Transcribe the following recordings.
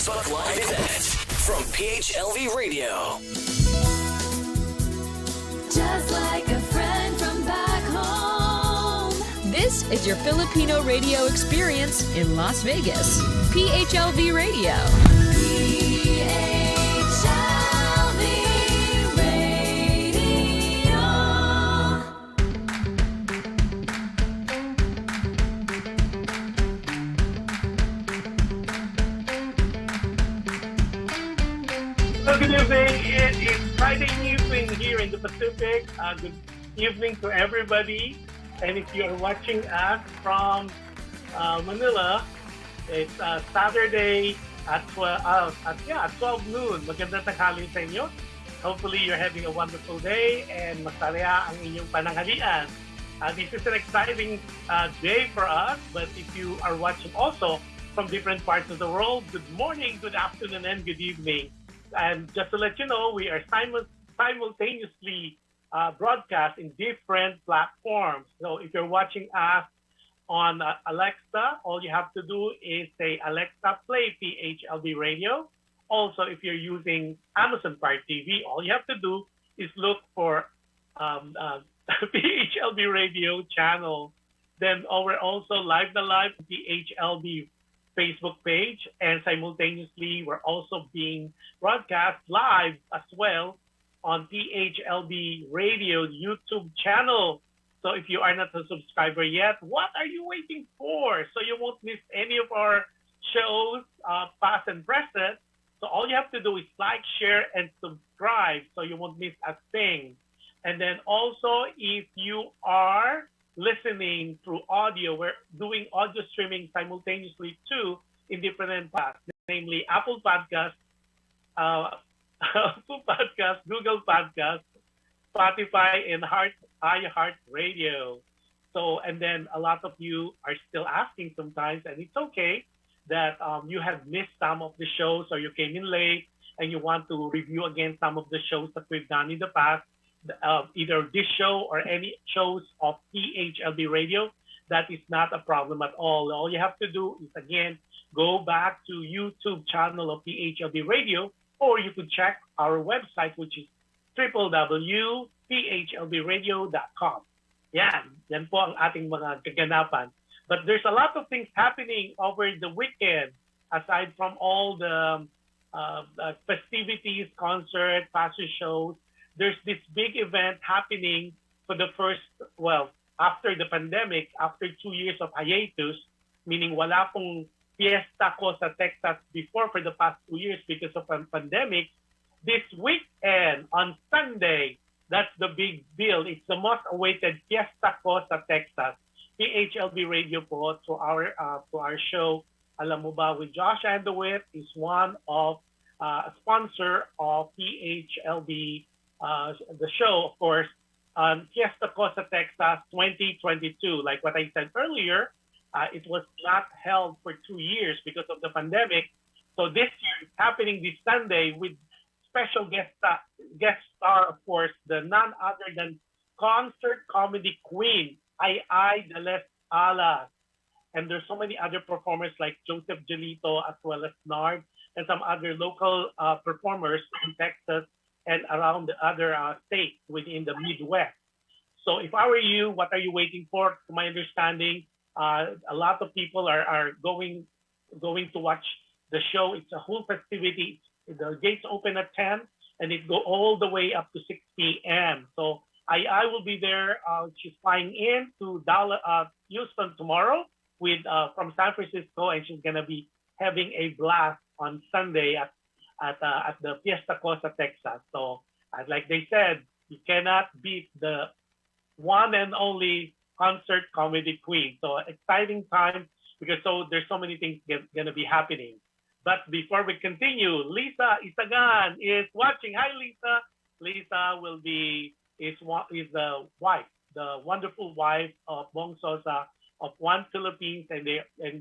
Facebook Live event from PHLV Radio. Just like a friend from back home. This is your Filipino radio experience in Las Vegas. PHLV Radio. PHLV Radio. Well, good evening. It is Friday evening here in the Pacific. Good evening to everybody. And if you are watching us from Manila, it's Saturday at 12 noon. Magandang tanghali sa inyo. Hopefully, you're having a wonderful day and masaya ang inyong pananghalian. This is an exciting day for us, but if you are watching also from different parts of the world, good morning, good afternoon, and good evening. And just to let you know, we are simultaneously broadcast in different platforms. So if you're watching us on Alexa, all you have to do is say, Alexa, play PHLV Radio. Also, if you're using Amazon Fire TV, all you have to do is look for PHLV Radio channel. Then we're also live PHLV Facebook page, and simultaneously we're also being broadcast live as well on PHLB Radio YouTube channel. So if you are not a subscriber yet, what are you waiting for? So you won't miss any of our shows, past and present. So all you have to do is like, share, and subscribe so you won't miss a thing. And then also, if you are listening through audio, we're doing audio streaming simultaneously too in different podcasts, namely Apple Podcasts, Apple Podcasts, Google Podcasts, Spotify, and iHeart Radio. So, and then a lot of you are still asking sometimes, and it's okay that you have missed some of the shows or you came in late and you want to review again some of the shows that we've done in the past, either this show or any shows of PHLB Radio. That is not a problem at all. All you have to do is, again, go back to YouTube channel of PHLB Radio, or you could check our website, which is www.phlbradio.com. Yan po ang ating mga kaganapan. But there's a lot of things happening over the weekend, aside from all the festivities, concert, fashion shows. There's this big event happening for the first, after the pandemic, after 2 years of hiatus, meaning wala pong fiesta ko sa Texas before for the past 2 years because of the pandemic. This weekend, on Sunday, that's the big deal. It's the most awaited fiesta ko sa Texas. PHLB Radio po to our show, Alam Mo Ba with Josh and the Wit is one of a sponsor of PHLB, the show, of course, Fiesta Cosa Texas 2022. Like what I said earlier, it was not held for 2 years because of the pandemic. So this year it's happening this Sunday with special guest star, of course, the none other than concert comedy queen, Ay de Les Alas. And there's so many other performers like Joseph Gelito as well as Nard and some other local performers in Texas and around the other states within the Midwest. So if I were you, what are you waiting for? To my understanding, a lot of people are going to watch the show. It's a whole festivity. The gates open at 10 and it go all the way up to 6 p.m. So I will be there. She's flying in to Houston tomorrow from San Francisco, and she's gonna be having a blast on Sunday at the Fiesta Cosa Texas. So, like they said, you cannot beat the one and only concert comedy queen. So exciting time because there's so many things gonna be happening. But before we continue, Lisa Isagan is watching. Hi, Lisa. Lisa is the wife, the wonderful wife of Bong Sosa of One Philippines, and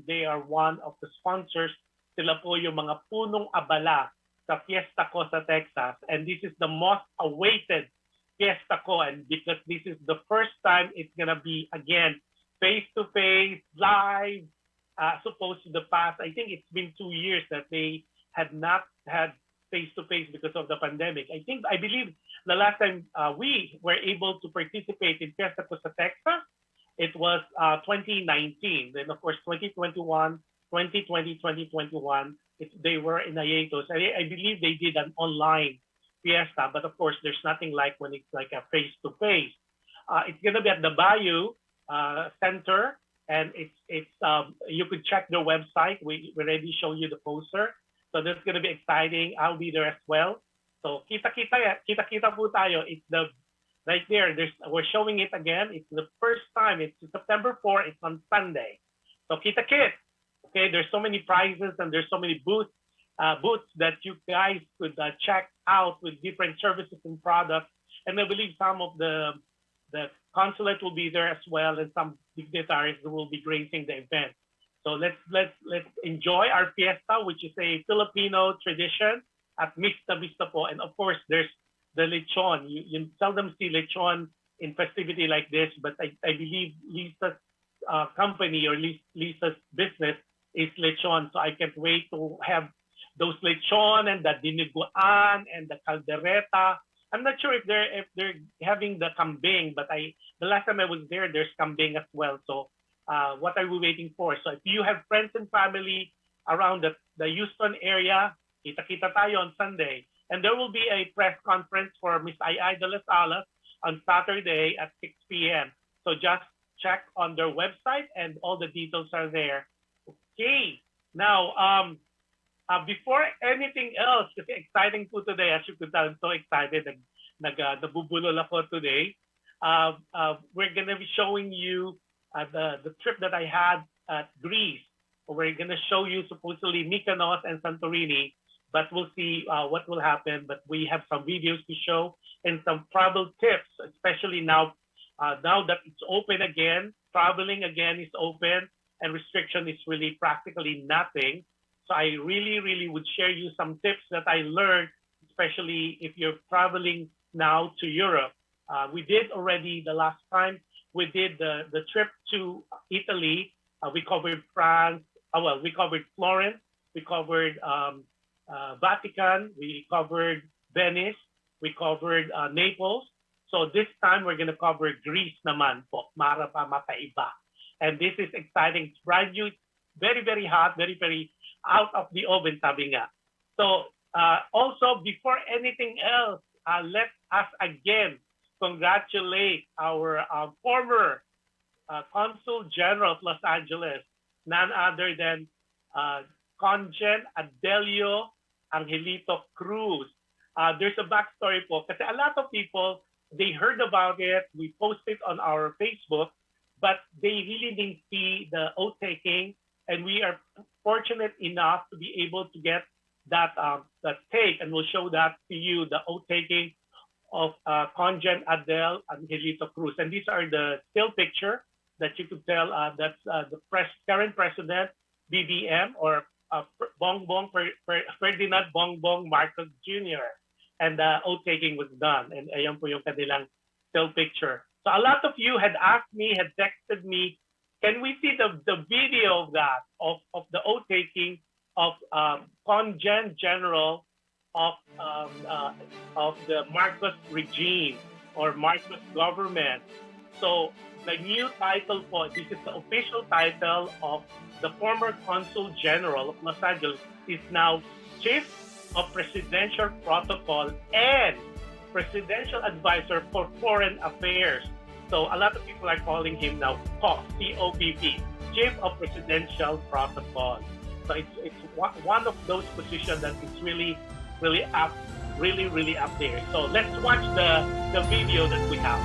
they are one of the sponsors. Sila po yung mga punong abala sa Fiesta Cosa Texas, and this is the most awaited Fiesta ko, and because this is the first time it's gonna be again face-to-face, live, supposed to the past. I think it's been 2 years that they had not had face-to-face because of the pandemic. I believe the last time we were able to participate in Fiesta Costa Texas, it was 2019. Then, of course, 2021, 2020, 2021, they were in hiatus. I believe they did an online fiesta, but of course, there's nothing like when it's like a face-to-face. It's going to be at the Bayou Center, and it's you could check their website. We already showed you the poster. So that's going to be exciting. I'll be there as well. So kita po tayo. It's the right there. We're showing it again. It's the first time. It's September 4. It's on Sunday. So kita-kit. Okay, there's so many prizes and there's so many booths that you guys could check out with different services and products. And I believe some of the consulate will be there as well, and some dignitaries will be gracing the event. So let's enjoy our fiesta, which is a Filipino tradition at Mista po. And of course, there's the lechon. You seldom see lechon in festivity like this, but I believe Lisa's company or Lisa's business is lechon. So I can't wait to have those lechon and the dinuguan and the caldereta. I'm not sure if they're having the kambing, but the last time I was there, there's kambing as well. So what are we waiting for? So if you have friends and family around the Houston area, kita-kita tayo on Sunday. And there will be a press conference for Miss Ai de las Alas on Saturday at 6 p.m. So just check on their website and all the details are there. Okay. Now, before anything else, kasi exciting po today, as you could tell, I'm so excited. Nabubulol ako today. We're going to be showing you the trip that I had at Greece. We're going to show you supposedly Mykonos and Santorini, but we'll see what will happen. But we have some videos to show and some travel tips, especially now that it's open again, traveling again is open, and restriction is really practically nothing. So I really, really would share you some tips that I learned, especially if you're traveling now to Europe. We did already the last time. We did the trip to Italy. We covered France. We covered Florence. We covered Vatican. We covered Venice. We covered Naples. So this time we're going to cover Greece naman po. Mara pa makaiba. And this is exciting. It's brand new. Very, very hot. Very, very out of the oven, sabi nga. So also, before anything else, let us again congratulate our former Consul General of Los Angeles, none other than Conjen Adelio Angelito Cruz. There's a backstory po, kasi a lot of people, they heard about it, we posted on our Facebook, but they really didn't see the oath-taking, and we are fortunate enough to be able to get that tape, and we'll show that to you, the oath-taking of Conjen Adel Angelito Cruz. And these are the still picture that you could tell that's the current president, BBM, or Ferdinand Bongbong Marcos Jr. And the oath-taking was done. And ayan po yung kanilang still picture. So a lot of you had asked me, had texted me, can we see the video of that, of the oath-taking of Congen General of the Marcos regime or Marcos government? So the new title for this is the official title of the former Consul General of Los Angeles is now Chief of Presidential Protocol and Presidential Advisor for Foreign Affairs. So a lot of people are calling him now COPP, C-O-P-P, Chief of Presidential Protocol. So it's one of those positions that is really up there. So let's watch the video that we have.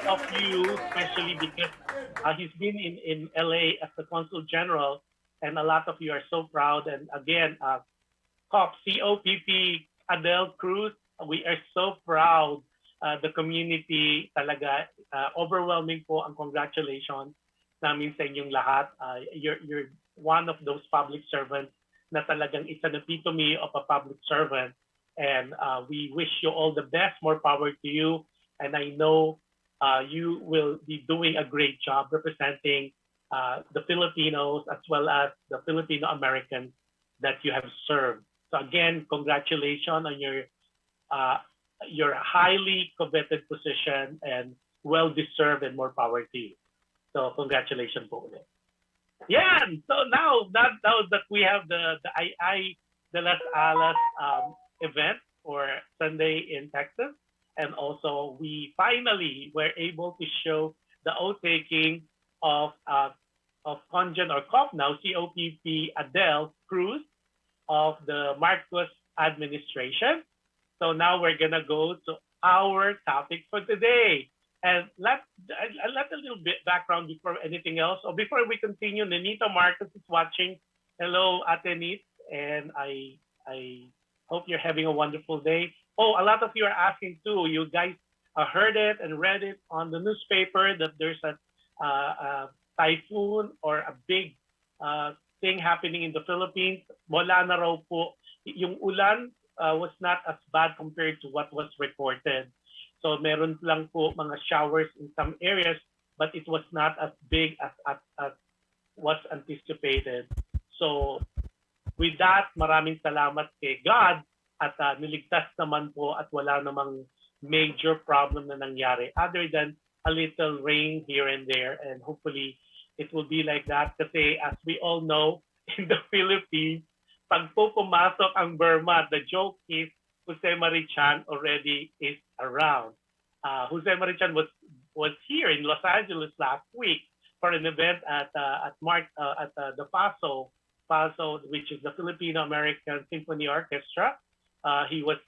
Of you, especially because he's been in LA as the Consul General, and a lot of you are so proud. And again, COPP, C-O-P-P, Adel Cruz, we are so proud the community talaga. Overwhelming po ang congratulations namin sa inyong lahat. You're one of those public servants na talagang it's an epitome of a public servant. And we wish you all the best, more power to you. And I know you will be doing a great job representing the Filipinos as well as the Filipino Americans that you have served. So again, congratulations on your highly coveted position and well-deserved and more power to you. So congratulations po ulit. Yeah, so now that we have the de las Alas event for Sunday in Texas, and also we finally were able to show the oath-taking of Conjan or COP now, COPP Adele Cruz of the Marcos administration. So now we're gonna go to our topic for today. And let a little bit background before anything else. Or before we continue, Nenita Marcos is watching. Hello, Ate Nit, and I hope you're having a wonderful day. Oh, a lot of you are asking too. You guys heard it and read it on the newspaper that there's a typhoon or a big thing happening in the Philippines. Wala na raw po. Yung ulan was not as bad compared to what was reported. So meron lang po mga showers in some areas, but it was not as big as was anticipated. So with that, maraming salamat kay God at niligtas naman po at wala namang major problem na nangyari other than a little rain here and there, and hopefully it will be like that kasi as we all know, in the Philippines, pag po pumasok ang Burma, the joke is Jose Marichan already is around. Jose Marichan was here in Los Angeles last week for an event at the PASO, which is the Filipino American Symphony Orchestra. He was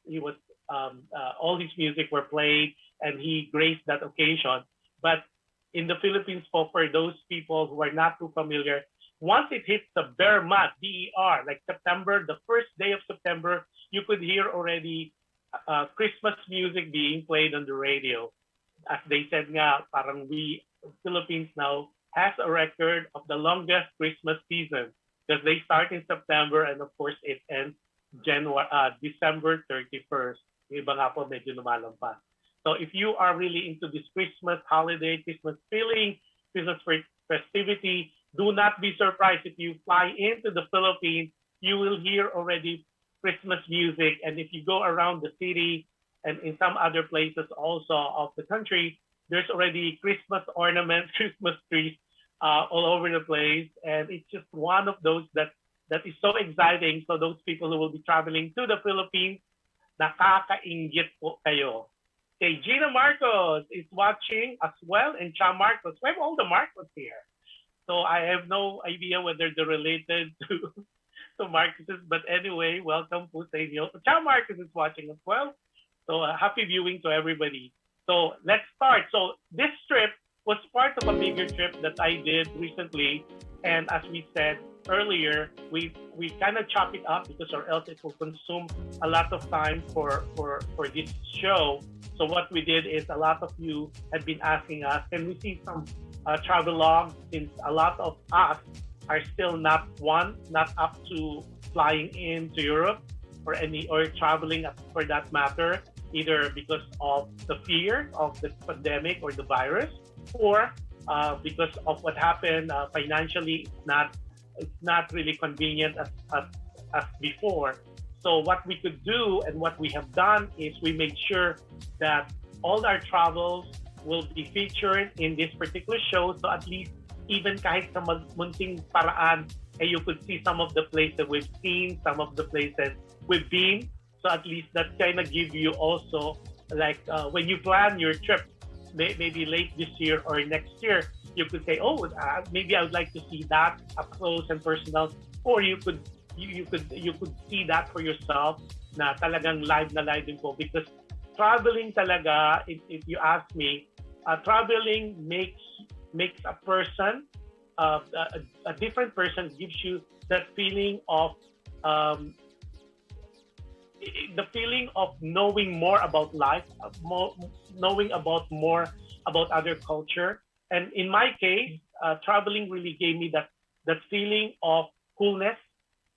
all his music were played and he graced that occasion. But in the Philippines, for those people who are not too familiar, once it hits the Bermat, BER, like September, the first day of September, you could hear already Christmas music being played on the radio. As they said nga, parang Philippines now has a record of the longest Christmas season because they start in September and of course it ends December 31st. Yung iba nga po medyo lumalampas. So if you are really into this Christmas holiday, Christmas feeling, Christmas festivity, do not be surprised if you fly into the Philippines, you will hear already Christmas music. And if you go around the city and in some other places also of the country, there's already Christmas ornaments, Christmas trees all over the place. And it's just one of those that is so exciting. So those people who will be traveling to the Philippines, nakakainggit po kayo. Okay, Gina Marcos is watching as well, and Cha Marcos. We have all the Marcos here. So I have no idea whether they're related to Marcoses, but anyway, welcome po sa inyo. Cha Marcos is watching as well. So happy viewing to everybody. So let's start. So this trip was part of a bigger trip that I did recently. And as we said earlier, we kind of chop it up because or else it will consume a lot of time for this show. So what we did is a lot of you have been asking us, can we see some travelogue, since a lot of us are still not up to flying into Europe or traveling for that matter, either because of the fear of the pandemic or the virus, or because of what happened financially. It's not really convenient as before. So what we could do and what we have done is we made sure that all our travels will be featured in this particular show. So at least even kahit sa munting paraan, you could see some of the places we've seen, some of the places we've been. So at least that kind of give you also, like when you plan your trip, maybe late this year or next year, you could say, oh, maybe I would like to see that up close and personal. Or you could see that for yourself na talagang live na live din po. Because traveling talaga, if you ask me, traveling makes a person, a different person, gives you that feeling of, the feeling of knowing more about life, knowing about more about other culture. And in my case, traveling really gave me that feeling of coolness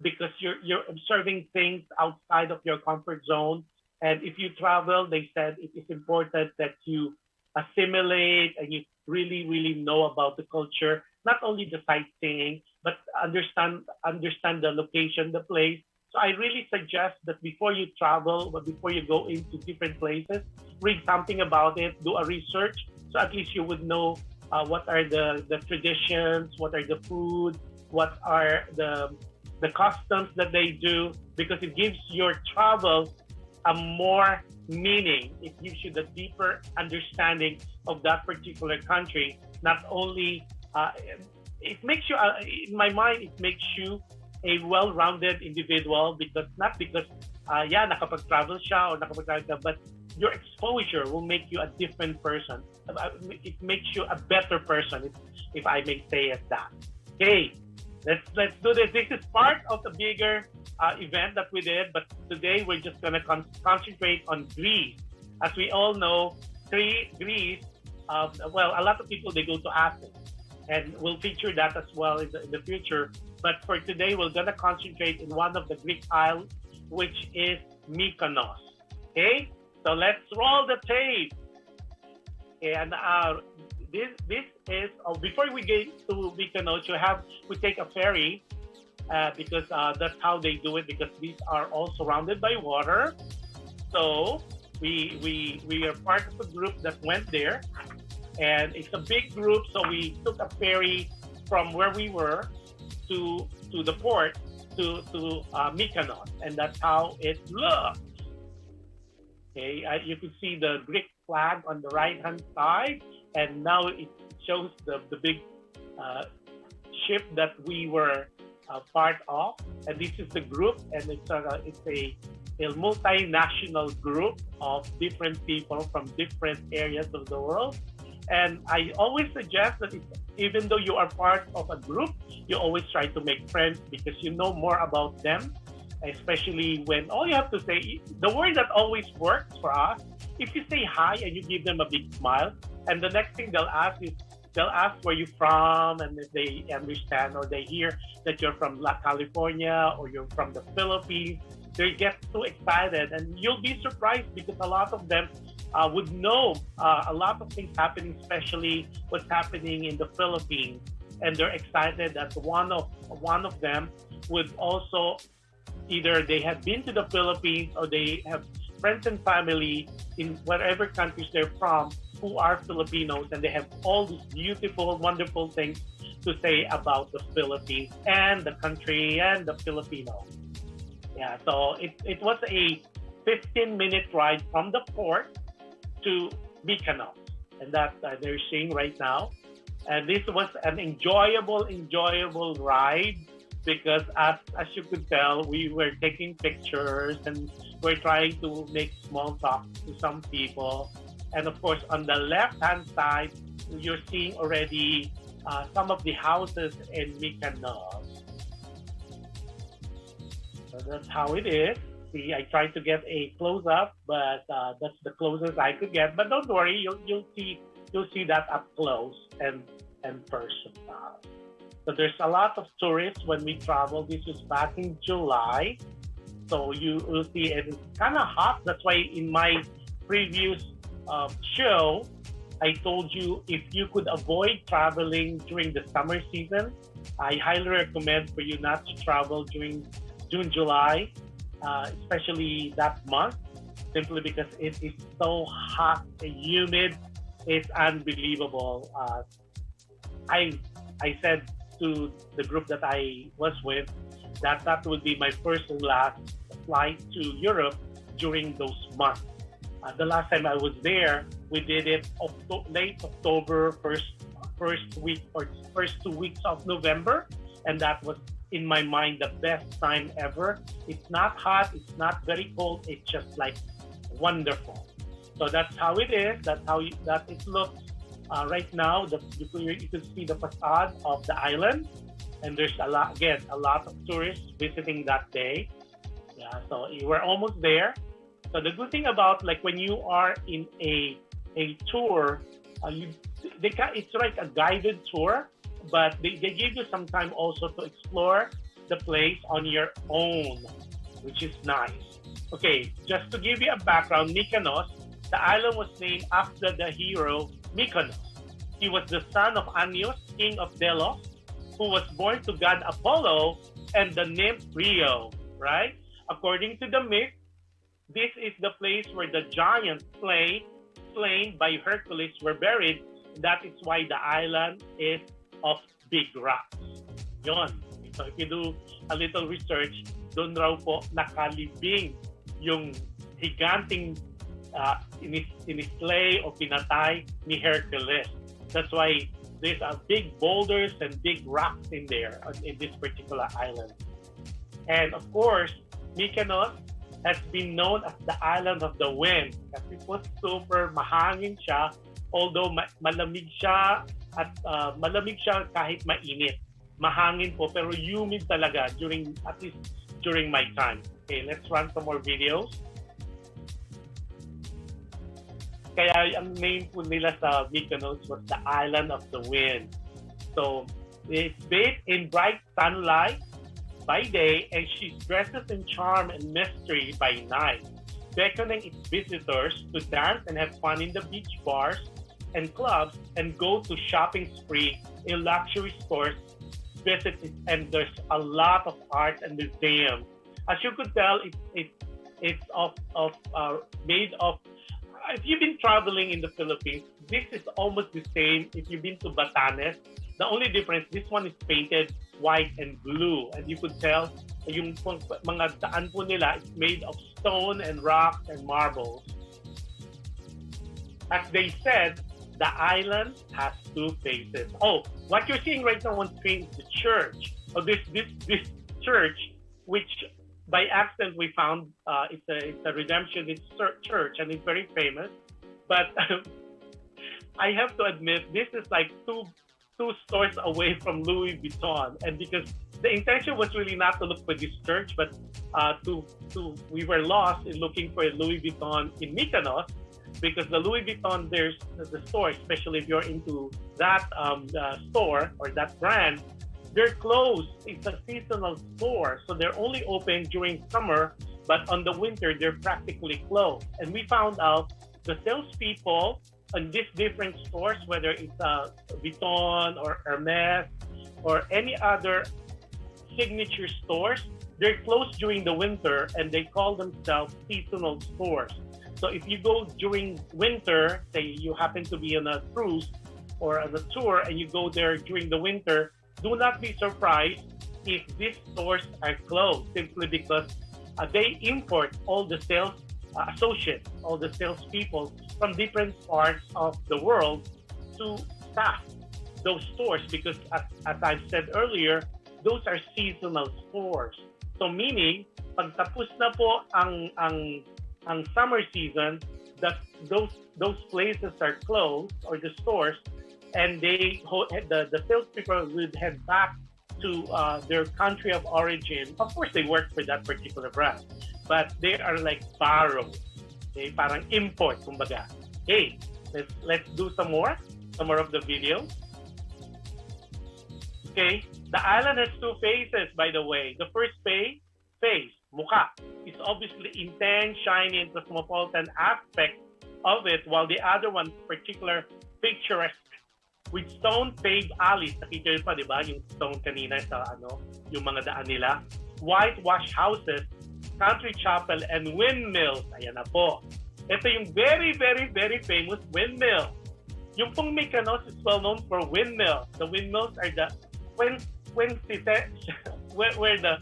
because you're observing things outside of your comfort zone. And if you travel, they said it is important that you assimilate and you really know about the culture, not only the sightseeing, but understand the location, the place. So I really suggest that before you travel, but before you go into different places, read something about it, do a research, so at least you would know what are the traditions, what are the food, what are the customs that they do, because it gives your travel a more meaning. It gives you the deeper understanding of that particular country. Not only it makes you, in my mind, it makes you a well-rounded individual because not because nakapag-travel siya or nakapag-travel ka, but your exposure will make you a different person. It makes you a better person, if I may say it that. Okay, let's do this. This is part of the bigger event that we did, but today we're just gonna concentrate on Greece. As we all know, Greece. Well, a lot of people they go to Athens, and we'll feature that as well in the future. But for today, we're gonna concentrate in one of the Greek isles, which is Mykonos. Okay, so let's roll the tape. And this is before we get to Mykonos, we take a ferry because that's how they do it. Because these are all surrounded by water. So we are part of a group that went there, and it's a big group. So we took a ferry from where we were to the port to Mykonos, and that's how it looks. Okay, you can see the Greek flag on the right-hand side, and now it shows the big ship that we were part of. And this is the group, and it's a multinational group of different people from different areas of the world. And I always suggest that even though you are part of a group, you always try to make friends because you know more about them, especially when all you have to say, the word that always works for us, if you say hi and you give them a big smile, and the next thing they'll ask where you're from, and if they understand or they hear that you're from California or you're from the Philippines, they get so excited, and you'll be surprised because a lot of them would know a lot of things happening, especially what's happening in the Philippines, and they're excited that one of them would also either they have been to the Philippines or they have friends and family in whatever countries they're from who are Filipinos, and they have all these beautiful, wonderful things to say about the Philippines and the country and the Filipino. Yeah, so it was a 15-minute ride from the port to Mykonos, and that they're seeing right now. And this was an enjoyable ride because as you could tell, we were taking pictures and we're trying to make small talk to some people. And of course, on the left-hand side, you're seeing already some of the houses in Mykonos. So that's how it is. See, I tried to get a close-up, but that's the closest I could get. But don't worry, you'll see that up close and personal. So there's a lot of tourists when we travel. This was back in July, so you will see it's kind of hot. That's why in my previous show, I told you if you could avoid traveling during the summer season, I highly recommend for you not to travel during June, July. Especially that month, simply because it is so hot and humid. It's unbelievable. I said to the group that I was with that would be my first and last flight to Europe during those months. The last time I was there, we did it late October, first week or first 2 weeks of November, and that was, in my mind, the best time ever. It's not hot, it's not very cold, it's just like wonderful. So that's how it is, that's how that it looks right now. You can see the facade of the island, and there's a lot of tourists visiting that day. Yeah, So we're almost there. So the good thing about like when you are in a tour, it's like a guided tour, but they give you some time also to explore the place on your own, which is nice. Okay, just to give you a background, Mykonos, the island was named after the hero Mykonos. He was the son of Anios, king of Delos, who was born to god Apollo and the nymph Rio, right? According to the myth, this is the place where the giants slain by Hercules were buried. That is why the island is of big rocks. Yon. So if you do a little research, doon raw po nakalibing yung higanting inislay o pinatay ni Hercules. That's why there's big boulders and big rocks in there in this particular island. And of course, Mykonos has been known as the island of the wind kasi po super mahangin siya, although malamig siya at malamig siya kahit mainit. Mahangin po pero humid talaga at least during my time. Okay, let's run some more videos. Kaya ang name po nila sa Mykonos was the Island of the Wind. So it's bathed in bright sunlight by day, and she dresses in charm and mystery by night, beckoning its visitors to dance and have fun in the beach bars and clubs and go to shopping spree in luxury stores, visit it, and there's a lot of art and museums. As you could tell, it's made of. If you've been traveling in the Philippines, this is almost the same. If you've been to Batanes, the only difference, this one is painted white and blue. And you could tell, yung mga daan po nila is made of stone and rocks and marbles. As they said, the island has two faces. Oh, what you're seeing right now on screen is the church. Oh, this church, which by accident we found it's a Redemptionist church, and it's very famous. But I have to admit, this is like two stores away from Louis Vuitton, and because the intention was really not to look for this church, but we were lost in looking for a Louis Vuitton in Mykonos, because the Louis Vuitton, there's the store, especially if you're into that store or that brand, they're closed. It's a seasonal store, so they're only open during summer, but on the winter they're practically closed. And we found out the salespeople in these different stores, whether it's Vuitton or Hermes or any other signature stores, they're closed during the winter, and they call themselves seasonal stores. So if you go during winter, say you happen to be on a cruise or on a tour and you go there during the winter, do not be surprised if these stores are closed, simply because they import all the sales associates, all the salespeople from different parts of the world to staff those stores, because as I've said earlier, those are seasonal stores. So meaning, pag tapos na po ang summer season, that those places are closed, or the stores, and the salespeople would head back to their country of origin. Of course, they work for that particular brand, but they are like borrowed. Okay, parang import, kumbaga. Hey, let's do some more of the video. Okay, the island has two faces, by the way. The first face, mukha, is obviously intense, shiny, and cosmopolitan aspect of it, while the other one, particular picturesque, with stone paved alleys. Nakita nyo pa, di ba? Yung stone kanina sa yung mga daan nila. Whitewashed houses, country chapel, and windmills. Ayan na po. Ito yung very, very, very famous windmill. Yung pong Mykonos is well known for windmills. The windmills are the where the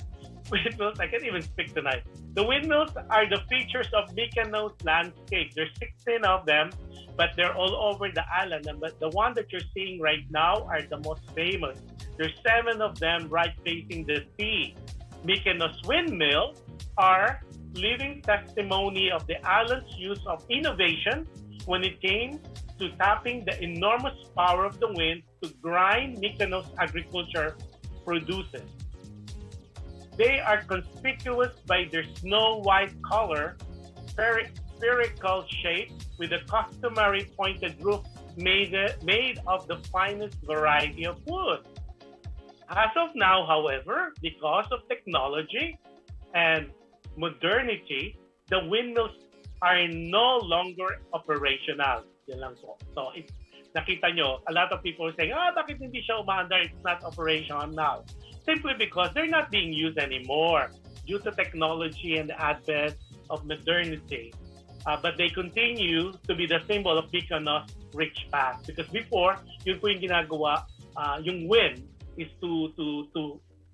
windmills, I can't even speak tonight. The windmills are the features of Mykonos landscape. There's 16 of them, but they're all over the island. But the one that you're seeing right now are the most famous. There's 7 of them right facing the sea. Mykonos windmills are living testimony of the island's use of innovation when it came to tapping the enormous power of the wind to grind Mykonos agriculture produces. They are conspicuous by their snow white color, spherical shape with a customary pointed roof made of the finest variety of wood. As of now, however, because of technology and modernity, the windmills are no longer operational. Yan lang po. So, nakita nyo, a lot of people are saying, bakit hindi siya umaandar? It's not operational now. Simply because they're not being used anymore due to technology and the advent of modernity. But they continue to be the symbol of Mykonos' rich past. Because before, yun po yung ginagawa, yung wind is to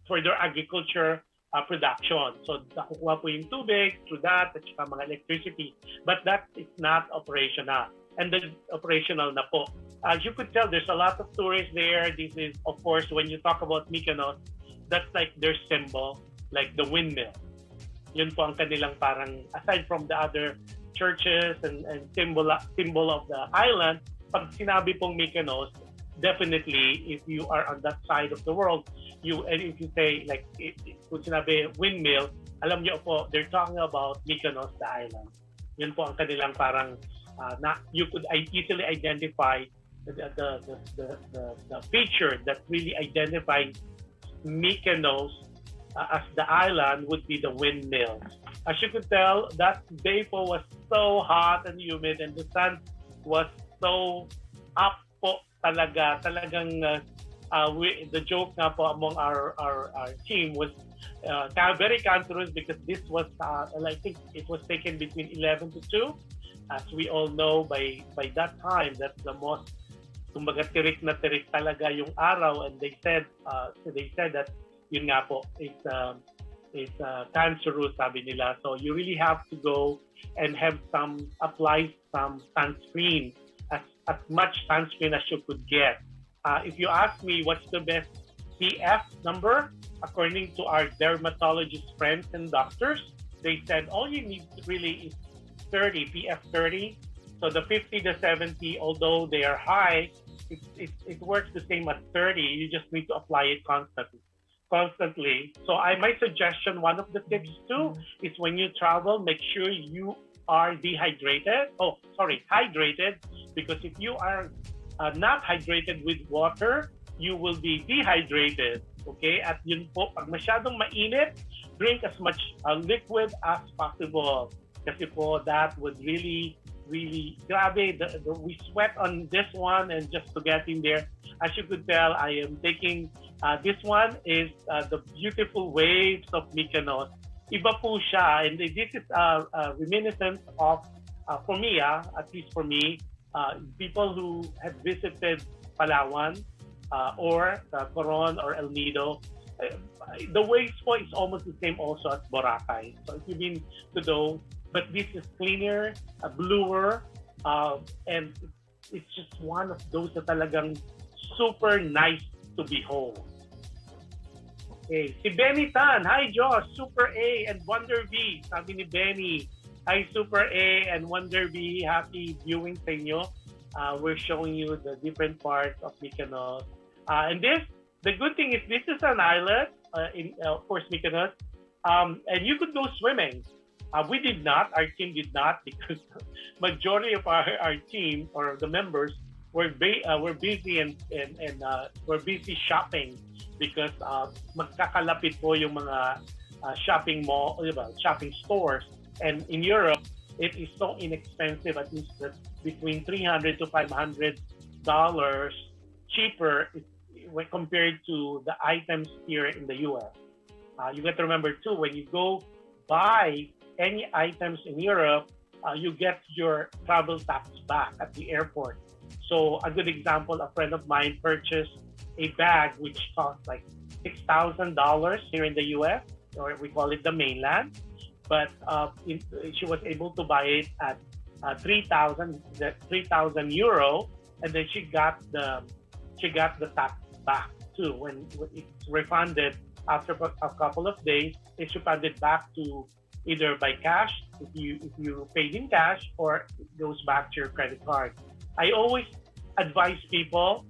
for their agriculture production. So, nakukuha po yung tubig through that at saka mga electricity. But that is not operational. And then operational na po. As you could tell, there's a lot of tourists there. This is, of course, when you talk about Mykonos, that's like their symbol, like the windmill. Yun po ang kanilang parang, aside from the other churches and symbol of the island, pag sinabi pong Mykonos, definitely, if you are on that side of the world, and if you say, like, kung sinabi windmill, alam niyo po, they're talking about Mykonos, the island. Yun po ang kanilang parang, you could easily identify the feature that really identifies Mykonos as the island would be the windmill. As you could tell, that day po was so hot and humid, and the sun was so up po talaga. Talagang the joke nga po among our team was very cancerous because this was, I think it was taken between 11 to 2. As we all know, by that time, that's the most, kumbaga, tirik na tirik talaga yung araw, and they said that yun nga po, it's cancerous, sabi nila. So you really have to go and apply some sunscreen, as much sunscreen as you could get. If you ask me what's the best PF number, according to our dermatologist friends and doctors, they said all you need really is 30, PF 30. So the 50 to 70, although they are high, it works the same as 30. You just need to apply it constantly. So my suggestion, one of the tips too, is when you travel, make sure you are hydrated, because if you are not hydrated with water, you will be dehydrated. Okay? At yun po, pag masyadong mainit, drink as much liquid as possible. Kasi po, that would really, grabe, we sweat on this one, and just to get in there. As you could tell, I am taking, this one is the beautiful waves of Mykonos. Iba po siya, and this is reminiscent of, for me, at least for me, people who have visited Palawan or Coron or El Nido. The waves po is almost the same also as Boracay. So if you've been to those, but this is cleaner, bluer, and it's just one of those that talagang super nice to behold. Okay, si Benny Tan, hi Josh, Super A and Wonder V. Sabi ni Benny, hi Super A and Wonder V, happy viewing sa inyo. We're showing you the different parts of Mykonos. And the good thing is this is an island, of course, Mykonos, and you could go swimming. We did not, our team did not, because majority of our team or the members were busy and we're busy shopping, because magkakalapit po yung mga shopping stores, and in Europe it is so inexpensive, at least between $300 to $500 cheaper when compared to the items here in the US. You got to remember too, when you go buy any items in Europe, you get your travel tax back at the airport. So a good example, a friend of mine purchased a bag which cost like $6,000 here in the US, or we call it the mainland, but she was able to buy it at 3,000 euro, and then she got the tax back too. When it's refunded after a couple of days, it's refunded back to either by cash if you paid in cash, or it goes back to your credit card. I always advise people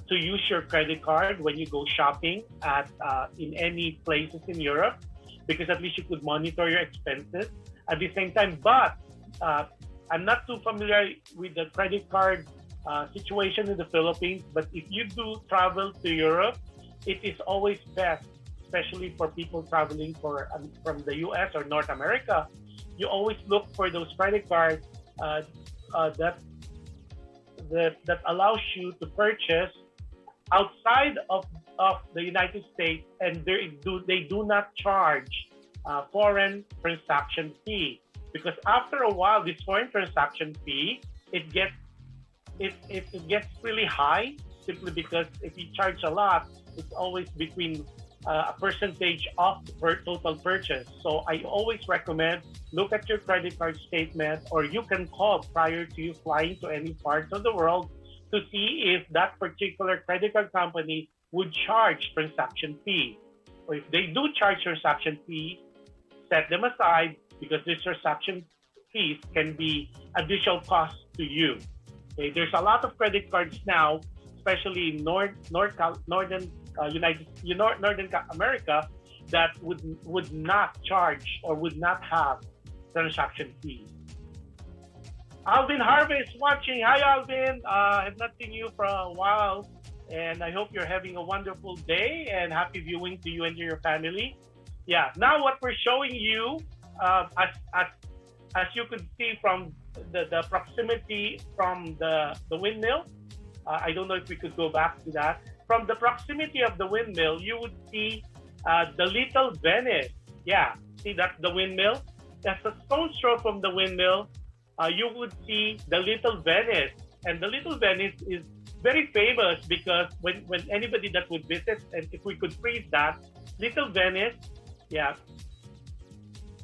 to use your credit card when you go shopping in any places in Europe, because at least you could monitor your expenses at the same time. But I'm not too familiar with the credit card situation in the Philippines, but if you do travel to Europe, it is always best, especially for people traveling from the US or North America. You always look for those credit cards that allows you to purchase outside of the United States, and they do not charge foreign transaction fee, because after a while this foreign transaction fee it gets really high, simply because if you charge a lot, it's always between a percentage of the total purchase. So I always recommend look at your credit card statement, or you can call prior to you flying to any parts of the world to see if that particular credit card company would charge transaction fee. Or if they do charge transaction fee, set them aside, because these transaction fees can be additional cost to you. Okay, there's a lot of credit cards now, especially in northern America, that would not charge or would not have transaction fees. Alvin Harvey is watching. Hi, Alvin. I've not seen you for a while, and I hope you're having a wonderful day, and happy viewing to you and to your family. Yeah. Now, what we're showing you, as you could see from the proximity from the windmill. I don't know if we could go back to that. From the proximity of the windmill, you would see the Little Venice. Yeah, see, that's the windmill. That's a stone's throw from the windmill. You would see the Little Venice. And the Little Venice is very famous because when anybody that would visit, and if we could freeze that, Little Venice, yeah,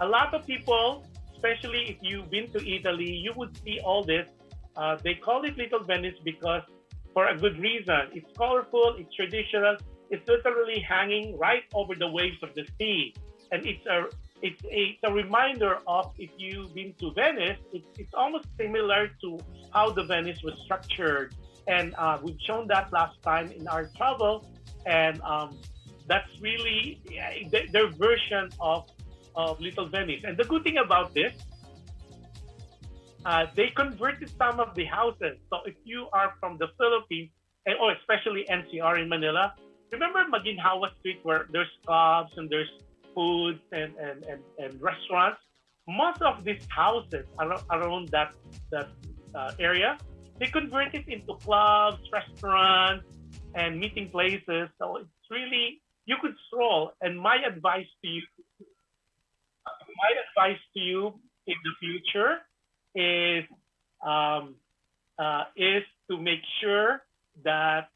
a lot of people, especially if you've been to Italy, you would see all this. They call it Little Venice because for a good reason. It's colorful, it's traditional, it's literally hanging right over the waves of the sea. And it's a reminder of, if you've been to Venice, it's almost similar to how the Venice was structured. And we've shown that last time in our travel. And that's really their version of Little Venice. And the good thing about this, they converted some of the houses. So if you are from the Philippines, or especially NCR in Manila, remember Maginhawa Street, where there's clubs and there's foods and restaurants? Most of these houses around that area, they converted into clubs, restaurants, and meeting places. So it's really, you could stroll. And my advice to you in the future is to make sure that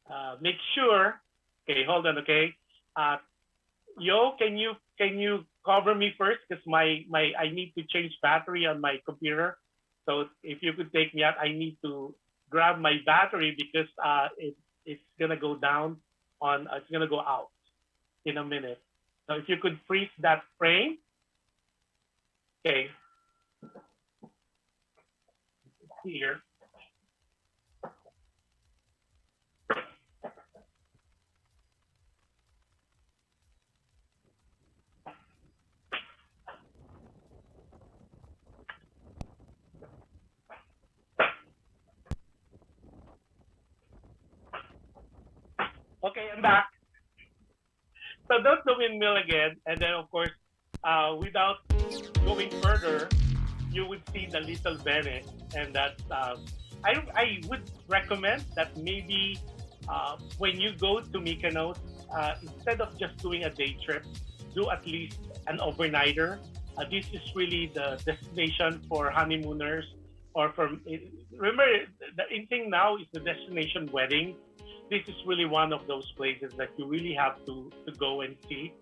okay, hold on, okay. Yo, can you cover me first, because my I need to change battery on my computer. So if you could take me out, I need to grab my battery, because it's gonna go down on it's gonna go out in a minute. So if you could freeze that frame. Okay. Here. Okay, I'm back. So that's the windmill again, and then of course, without going further, you would see the Little Venice, and that's I would recommend that maybe when you go to Mykonos, instead of just doing a day trip, do at least an overnighter. This is really the destination for honeymooners, or remember, the in thing now is the destination wedding. This is really one of those places that you really have to go and see.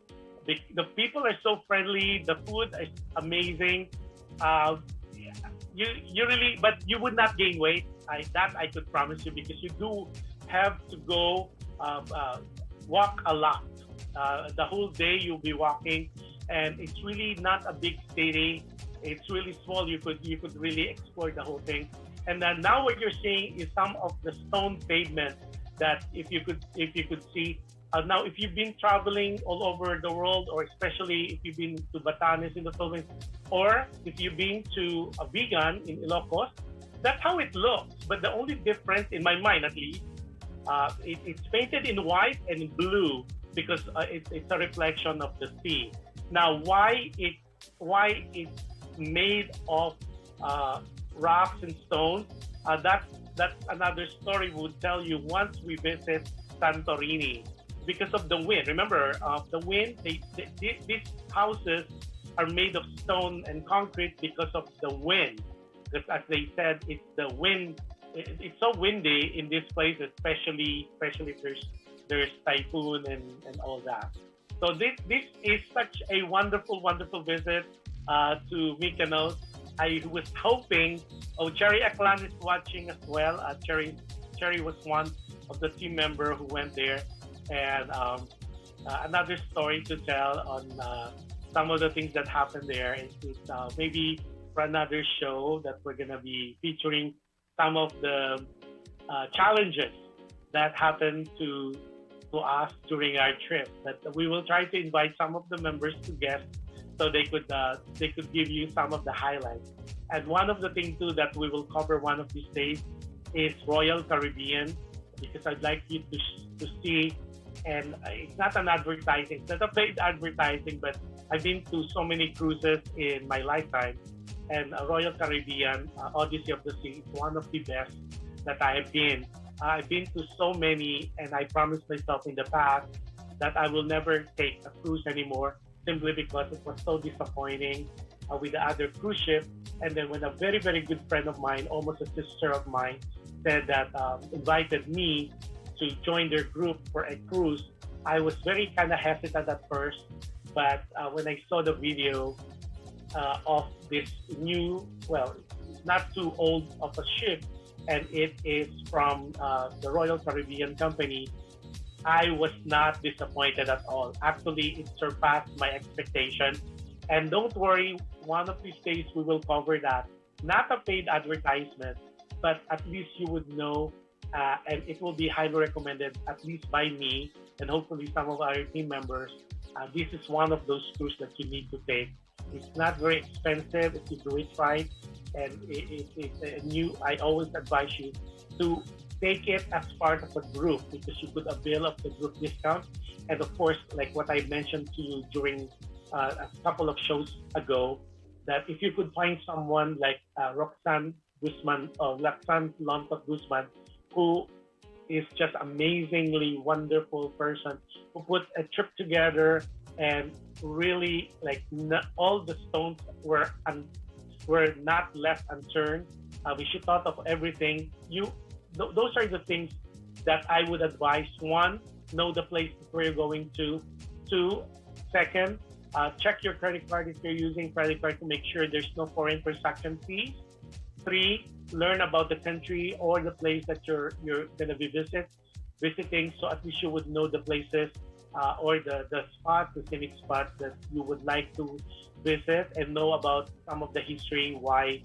The people are so friendly. The food is amazing. You really, but you would not gain weight. That I could promise you, because you do have to go walk a lot. The whole day you'll be walking, and it's really not a big city. It's really small. You could really explore the whole thing. And then now what you're seeing is some of the stone pavement that if you could see, Now, if you've been traveling all over the world, or especially if you've been to Batanes in the Philippines, or if you've been to a vegan in Ilocos, that's how it looks. But the only difference, in my mind at least, it's painted in white and in blue because it's a reflection of the sea. Now, it's made of rocks and stones? That's another story we would tell you once we visit Santorini. Because of the wind. Remember, the wind, these houses are made of stone and concrete because of the wind. Because as they said, it's the wind. It's so windy in this place, especially if there's typhoon and all that. So this is such a wonderful visit to Mykonos. I was hoping. Oh, Cherry Aklan is watching as well. Cherry was one of the team member who went there. And another story to tell on some of the things that happened there. It's maybe for another show that we're going to be featuring some of the challenges that happened to us during our trip. But we will try to invite some of the members to guest so they could give you some of the highlights. And one of the things too that we will cover one of these days is Royal Caribbean, because I'd like you to see. And it's not an advertising, it's not a paid advertising, but I've been to so many cruises in my lifetime. And Royal Caribbean, Odyssey of the Sea, is one of the best that I have been. I've been to so many, and I promised myself in the past that I will never take a cruise anymore, simply because it was so disappointing with the other cruise ship. And then when a very, very good friend of mine, almost a sister of mine, said that, invited me to join their group for a cruise, I was very kind of hesitant at first, but when I saw the video of this new, well, not too old of a ship, and it is from the Royal Caribbean Company, I was not disappointed at all. Actually, it surpassed my expectation. And don't worry, one of these days we will cover that. Not a paid advertisement, but at least you would know. And it will be highly recommended, at least by me and hopefully some of our team members. This is one of those cruises that you need to take. It's not very expensive if you do it right, and it's a new. I always advise you to take it as part of a group because you could avail of the group discount. And of course, like what I mentioned to you during a couple of shows ago, that if you could find someone like Roxanne Guzman or Roxanne Lontot Guzman, who is just amazingly wonderful person, who put a trip together and really all the stones were not left unturned. She thought of everything. Those are the things that I would advise. One, know the place where you're going to. Two, second, check your credit card if you're using credit card to make sure there's no foreign transaction fees. Three, learn about the country or the place that you're going to be visiting, so at least you would know the places or the scenic spots that you would like to visit, and know about some of the history, why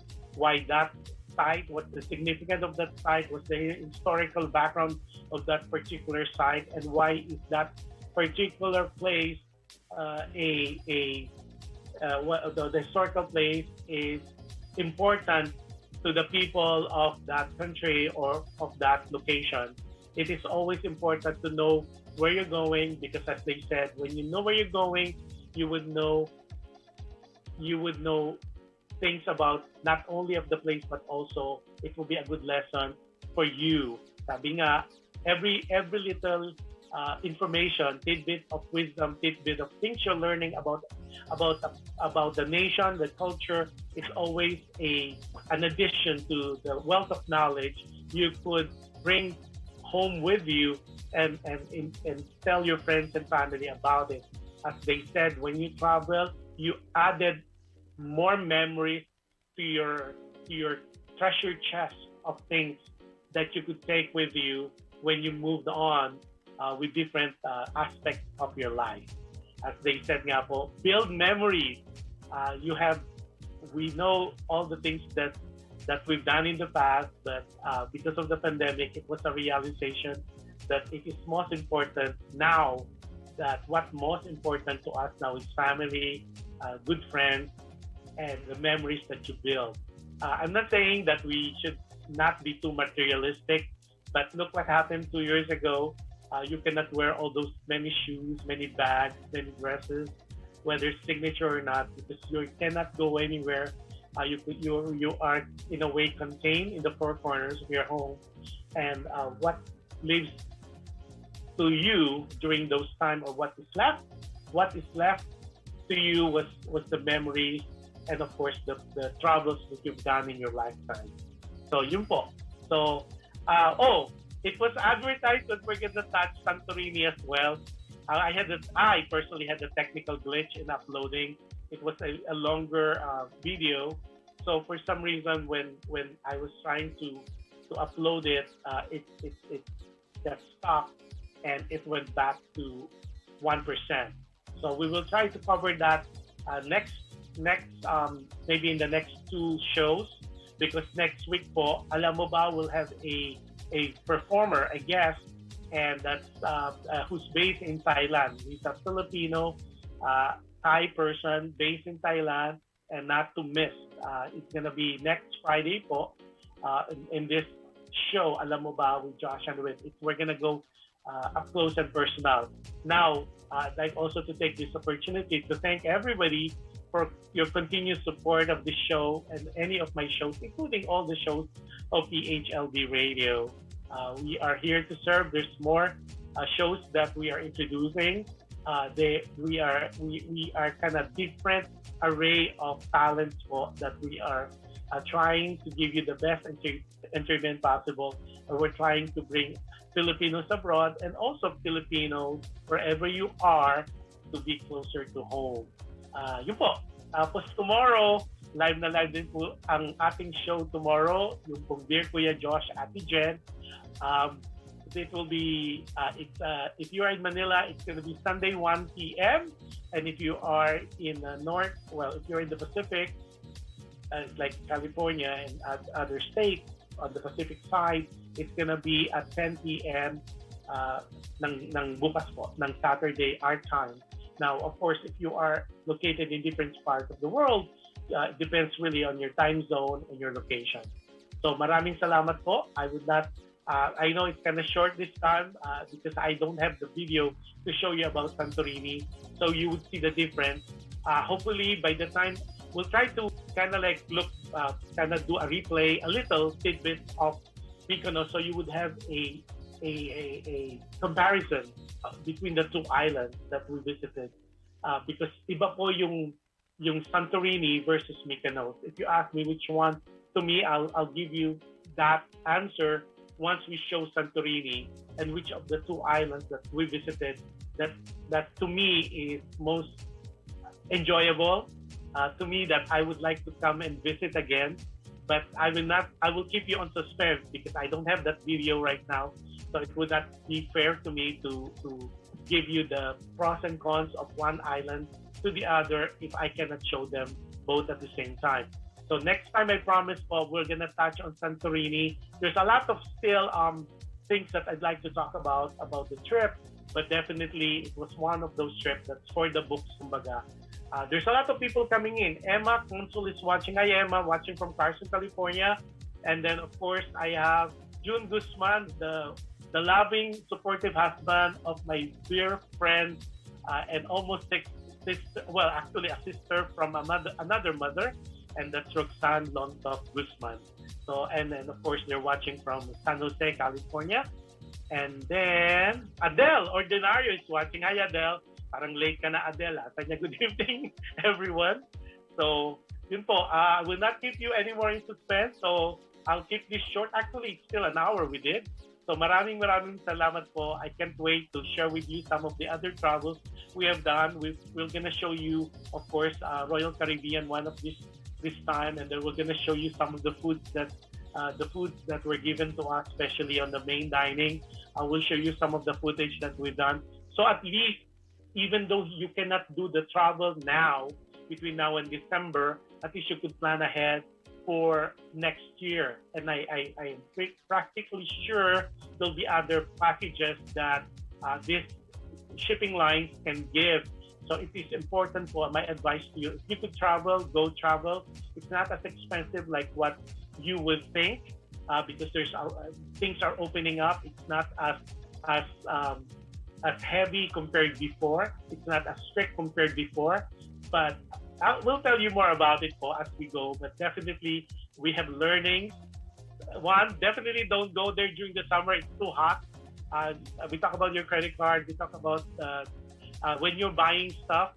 that site, what's the significance of that site, what's the historical background of that particular site, and why is that particular place the historical place is important to the people of that country or of that location. It is always important to know where you're going, because as they said, when you know where you're going, you would know things about not only of the place, but also it will be a good lesson for you. Sabi nga, every little information, tidbit of wisdom, tidbit of things you're learning about the nation, the culture, is always an addition to the wealth of knowledge you could bring home with you and tell your friends and family about it. As they said, when you travel, you added more memories to your treasure chest of things that you could take with you when you moved on with different aspects of your life. As they said nga po, build memories. We know all the things that we've done in the past, but because of the pandemic, it was a realization that it is most important now that what most important to us now is family, good friends, and the memories that you build. I'm not saying that we should not be too materialistic, but look what happened 2 years ago. You cannot wear all those many shoes, many bags, many dresses, whether signature or not, because you cannot go anywhere. You are in a way contained in the four corners of your home, and what lives to you during those times, or what is left to you was the memories, and of course the travels that you've done in your lifetime. So yun po. So it was advertised that we're gonna touch Santorini as well. I personally had a technical glitch in uploading. It was a longer video, so for some reason when I was trying to upload it, it got stuck and it went back to 1%. So we will try to cover that next maybe in the next two shows, because next week po, alam mo ba, we'll have a performer, a guest, and that's who's based in Thailand. He's a Filipino Thai person based in Thailand, and not to miss. It's gonna be next Friday po in this show, alam mo ba, with Josh and with. We're gonna go up close and personal. Now, I'd like also to take this opportunity to thank everybody for your continued support of the show and any of my shows, including all the shows of PHLB Radio. We are here to serve. There's more shows that we are introducing. We are kind of different array of talents that we are trying to give you the best entertainment possible. We're trying to bring Filipinos abroad and also Filipinos wherever you are to be closer to home. Yun po. Tapos tomorrow, live na live din po ang ating show tomorrow, yung pong Dear Kuya Josh, Ate Jen. It will be, if you are in Manila, it's going to be Sunday 1 p.m. And if you are in if you're in the Pacific, like California and other states on the Pacific side, it's going to be at 10 p.m. ng bukas po, ng Saturday, our time. Now, of course, if you are located in different parts of the world, it depends really on your time zone and your location. So maraming salamat po. I would not, I know it's kind of short this time because I don't have the video to show you about Santorini. So you would see the difference. Hopefully, by the time, we'll try to kind of like kind of do a replay, a little tidbit of Mykonos, so you would have a comparison between the two islands that we visited, because iba po yung Santorini versus Mykonos. If you ask me which one, to me, I'll give you that answer once we show Santorini and which of the two islands that we visited that to me is most enjoyable. To me, that I would like to come and visit again, but I will keep you on suspense because I don't have that video right now. So it would not be fair to me to give you the pros and cons of one island to the other if I cannot show them both at the same time. So next time, I promise, Paul, we're gonna touch on Santorini. There's a lot of still things that I'd like to talk about the trip, but definitely it was one of those trips that's for the books, kumbaga. There's a lot of people coming in. Emma Consul is watching. Hi, Emma, watching from Carson, California. And then, of course, I have June Guzman, the loving, supportive husband of my dear friend and almost sister, well, actually a sister from another mother, and that's Roxanne Lontoff Guzman. So, and then, of course, they're watching from San Jose, California. And then, Adele Ordinario is watching. Hi, Adele. Parang late ka na, Adele. Tanya, good evening, everyone. So, yun po. I will not keep you anymore in suspense. So, I'll keep this short. Actually, it's still an hour we did. So, maraming salamat po. I can't wait to share with you some of the other travels we have done. We're gonna show you, of course, Royal Caribbean, one of this time. And then we're gonna show you some of the foods that were given to us, especially on the main dining. I will show you some of the footage that we've done. So at least, even though you cannot do the travel now, between now and December, at least you could plan ahead for next year. And I am practically sure there'll be other packages that these shipping lines can give. So it is important for my advice to you. If you could travel, go travel. It's not as expensive like what you would think because there's things are opening up. It's not as heavy compared before. It's not as strict compared before. But we'll tell you more about it as we go. But definitely we have learnings. One, definitely don't go there during the summer. It's too hot. We talk about your credit card. We talk about when you're buying stuff,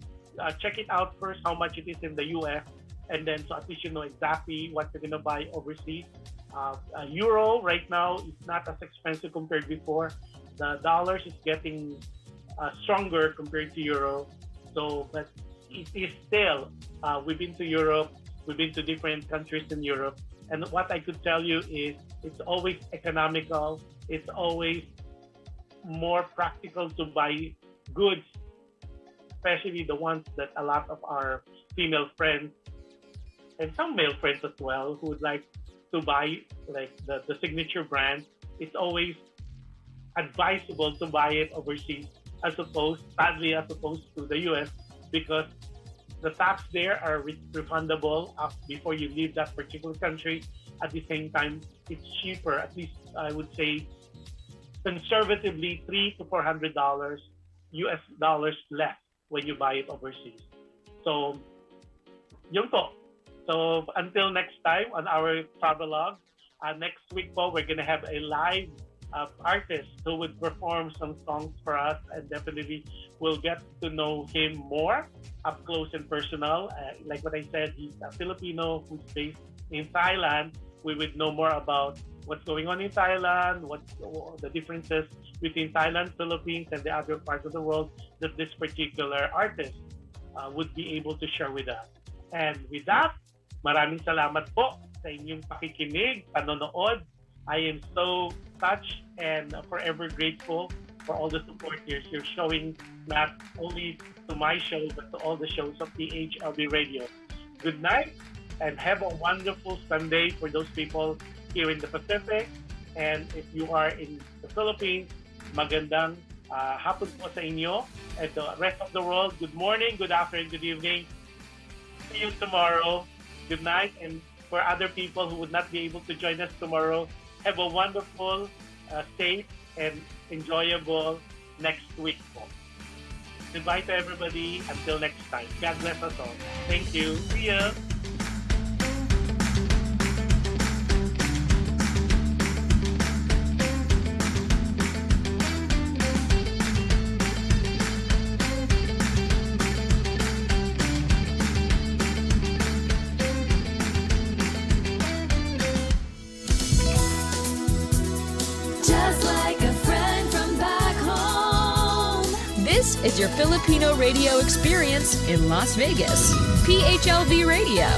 check it out first how much it is in the US, and then so at least you know exactly what you're gonna buy overseas. Euro right now is not as expensive compared before. The dollars is getting stronger compared to euro. So, but it is still. We've been to Europe. We've been to different countries in Europe, and what I could tell you is it's always economical. It's always more practical to buy goods, especially the ones that a lot of our female friends and some male friends as well who would like to buy like the signature brand. It's always advisable to buy it overseas as opposed to the US because the tax there are refundable before you leave that particular country. At the same time, it's cheaper, at least I would say conservatively $300 to $400 US dollars less when you buy it overseas. So, yun po. So, until next time on our travelogue, next week po, we're gonna have a live artist who would perform some songs for us, and definitely we'll get to know him more up close and personal. Like what I said, he's a Filipino who's based in Thailand. We would know more about what's going on in Thailand, what's the differences between Thailand, Philippines, and the other parts of the world that this particular artist would be able to share with us. And with that, maraming salamat po sa inyong pakikinig, panonood. I am so touched and forever grateful for all the support you're showing, not only to my show, but to all the shows of PHLB Radio. Good night, and have a wonderful Sunday for those people here in the Pacific. And if you are in the Philippines, magandang hapon po sa inyo. And the rest of the world, good morning, good afternoon, good evening. See you tomorrow. Good night. And for other people who would not be able to join us tomorrow, have a wonderful, safe, and enjoyable next week po. Goodbye to everybody. Until next time. God bless us all. Thank you. See ya. Just like a friend from back home. This is your Filipino radio experience in Las Vegas. PHLV Radio.